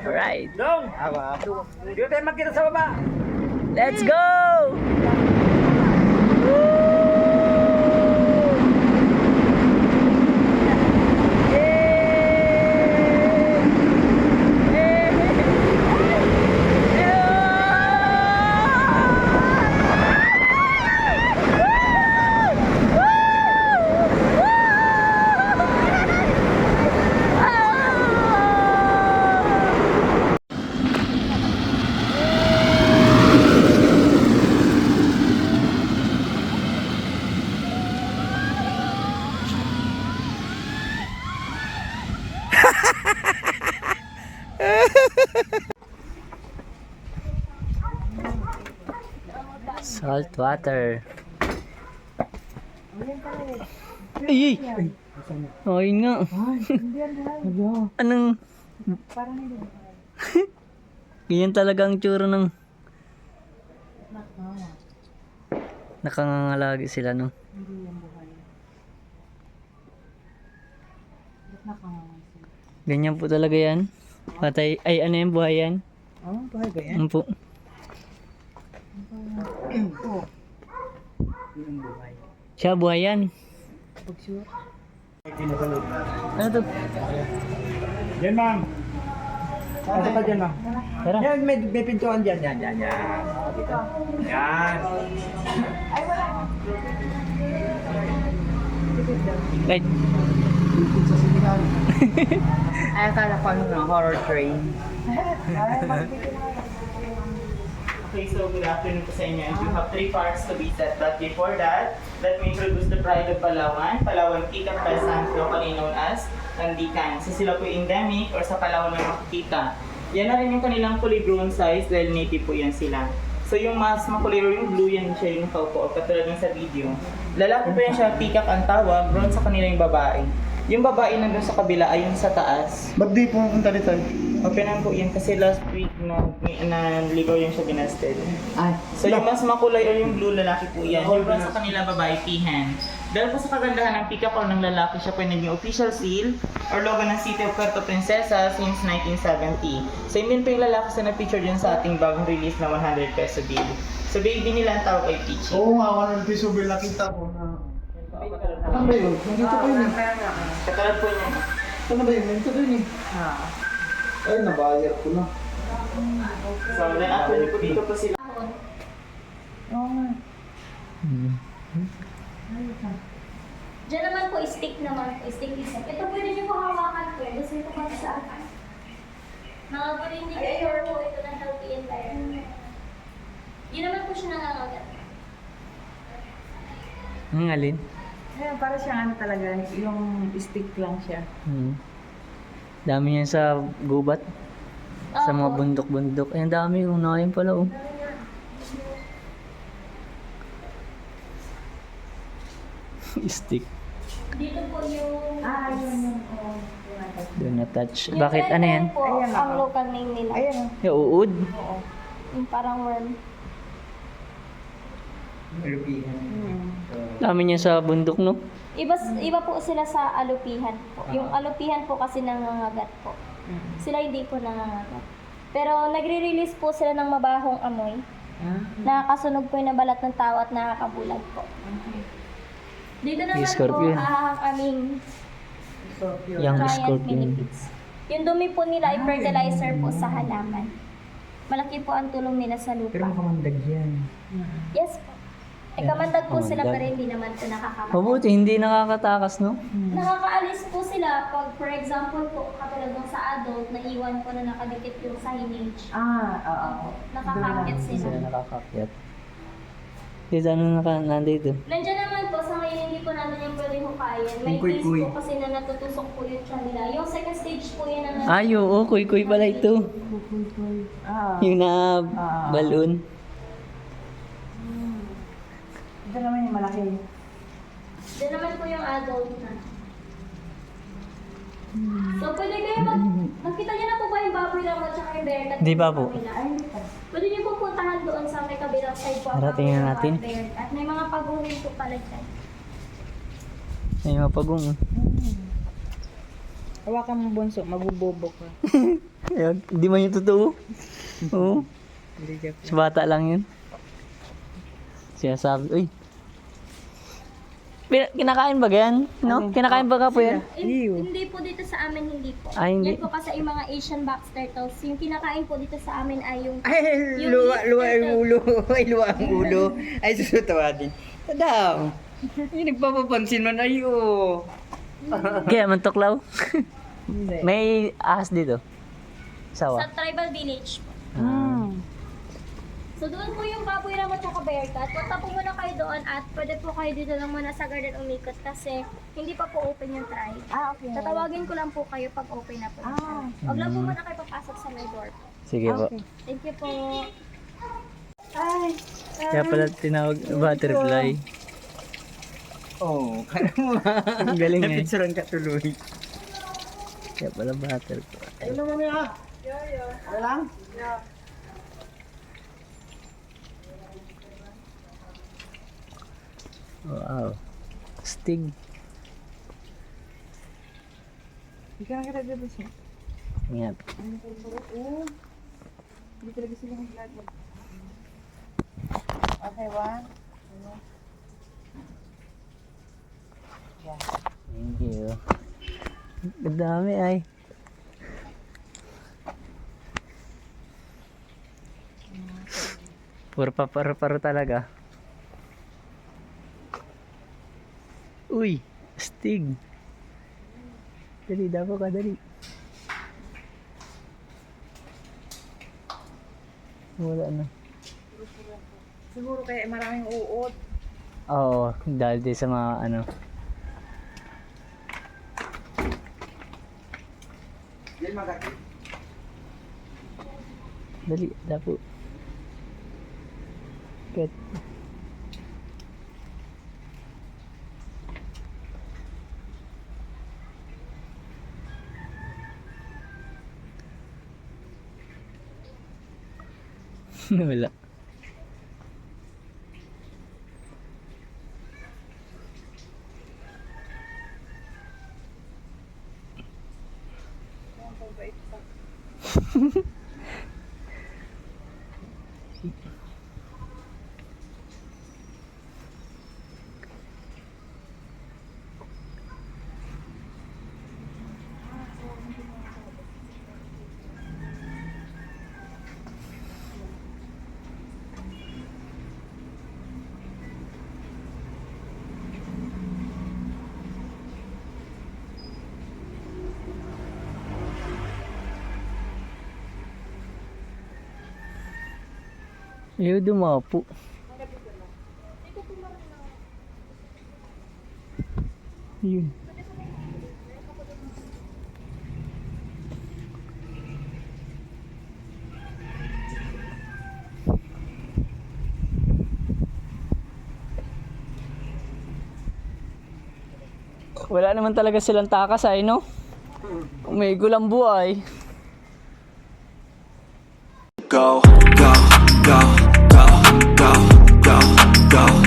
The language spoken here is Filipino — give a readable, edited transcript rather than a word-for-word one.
Right. Dong! Dito tayo magkita sa baba! Let's go! Salt water. Ay, ay. Oh, yun nga. Anong... Ganyan talaga ang tsura ng... Nakangangalagi sila, no? Ganyan po talaga yan. Patay. Ay, ano yan? Buhay yan? Oh, buhay ba yan? Ano po? Yung buhay. Siya, buhay yan. Pag sure. Ano to? Diyan, ma'am. Ano pa dyan, ma'am? Tara. Yan, may pintuan dyan. Yan. Dito. Yan. Right. Ay, akala ko ano nga, horror train. Okay, so good afternoon po sa inyo. And you have 3 parts to be set. But before that, let me introduce the Pride of Palawan. Palawan Pickup Peasants, locally known as Landican. So sila po endemic or sa Palawan na makikita. Yan na rin yung kanilang fully grown size dahil native po yan sila. So yung mas makuliro yung blue, yan siya yung kaupo. Katulad ng sa video. Lalaki po yan siya, peacock ang tawag, brown sa kanila yung babae. Yung babae nandun sa kabila ay yung sa taas. Ba't di pumunta dito? Openan po yan kasi last week na ligaw yan siya binasted. Ay. So yung mas makulay o yung blue lalaki po yan. Yung brown sa kanila babae, peahen. Dahil po sa kagandahan ng peacock or ng lalaki, siya po yung naging official seal or logo ng City of Puerto Princesa since 1970. So yun din po yung lalaki sa na-feature dyan sa ating bagong release na 100 peso bill. So baby nila ang tawag ay Peachy. Oo nga, 100 piso bill nakita ko na. Ano ba yun? Nandito pa yun eh. Katulad po niya. Ano ba yun? Nandito dun eh. Ay, nabayar ko na. So then actually po dito po sila. Diyan naman po, stick naman po, stick isa. Ito pwede niyo po hawakan po, gusto niyo po sa akin. Mga green indicator po, ito ng healthy environment. Di naman po siya nangangagat. Ang alin? Ayun, para siyang ano talaga, yung stick lang siya. Dami niyan sa gubat. Sa mga Opo. bundok-bundok. Ay, ang dami. Unahin pala, oh. Stick. Dito po yung... yun. Do not touch. Yung Bakit? Ano yan? po, Ayan, ang oo. local name nila. Ayan. Yung uod. Yung parang worm. Dami niya sa bundok, no? Iba po sila sa alupihan po. Yung alupihan po kasi nangangagat po. Sila hindi po nangangagat. Pero nagre-release po sila ng mabahong amoy. Nakakasunog po yung balat ng tao at nakakabulag po. Dito naman Yung scorpion. po ang aming Young giant scorpion. millipedes. Yung dumi po nila ay fertilizer po sa halaman. Malaki po ang tulong nila sa lupa. Pero makamandag yan. Yes po. Kamandag po sila kamandag. pero hindi naman po nakakamatay. Mabuti, hindi nakakatakas, no? Nakakaalis po sila pag, for example po, katulad ng sa adult, naiwan po na nakadikit yung signage. Oo. Nakakakit Sila sila. nakakakyat. Dito, ano nandito? Nandiyan naman po, sa ngayon hindi po namin yung pwede hukayin. May Yung kuy-kuy. case po kasi na natutusok po yung tiyan nila. Yung second stage po yun na Ay, oo. Kuy-kuy pala ito. Yung na balloon. Ito naman yung malaki. Diyan naman po yung adult na. So, pwede kayo nakita niyo na po ba yung baboy lang at saka yung bear cat? Di ba po? Ay, hindi pa. Pwede niyo po puntahan doon sa may kabilang side po. ang Tara, tingnan baboy natin. at bear cat. At may mga pag-uwing po pala dyan. Ay, mapagong. Hawakan mo bunso, mabubobo ka. Ayun, hindi man yung totoo. Oo. Hindi joke. Sa bata lang yun. Sinasabi, uy. Kinakain ba yan? No? Kinakain ba ka po yan? Ew. Hindi po dito sa amin, hindi po. Ah, hindi. Yan po kasi yung mga Asian box turtles. Yung kinakain po dito sa amin ay yung... Ay, luwa ang ulo. Ay, luwa ang ulo. Ay, susutuwa din. Tadam. Yung nagpapapansin man, ay, oh. Kaya man tuklaw. Hindi. May ahas dito. Sa Sawa. tribal village po. So doon po yung baboy ram at saka bearcat. Punta po muna kayo doon at pwede po kayo dito lang muna sa garden umikot kasi hindi pa po open yung tribe. Okay. Tatawagin ko lang po kayo pag open na po. Huwag lang po muna kayo papasok sa may door. Sige po. Thank you po. Kaya pala tinawag butterfly. Oh, kaya mo. Ang galing eh. Napitsuran ka tuloy. Kaya pala butterfly. Ayun naman niya. Ano lang? Wow. Stig. Hindi ka nakita dito siya. Yan. Hindi talaga sila mag-vlog. Okay, one. Thank you. Ang dami ay. Puro paparo-paro talaga. Uy, stig. Dali, dapo ka, dali. Wala na. Siguro kaya maraming uod. Oo, dahil din sa mga ano. Yan magati. Dali, dapo. Ket. Wala. Ayaw dumapo. Yun. Wala naman talaga silang takas ay, no? May gulang buhay. Go, go, go, go, go, go, go.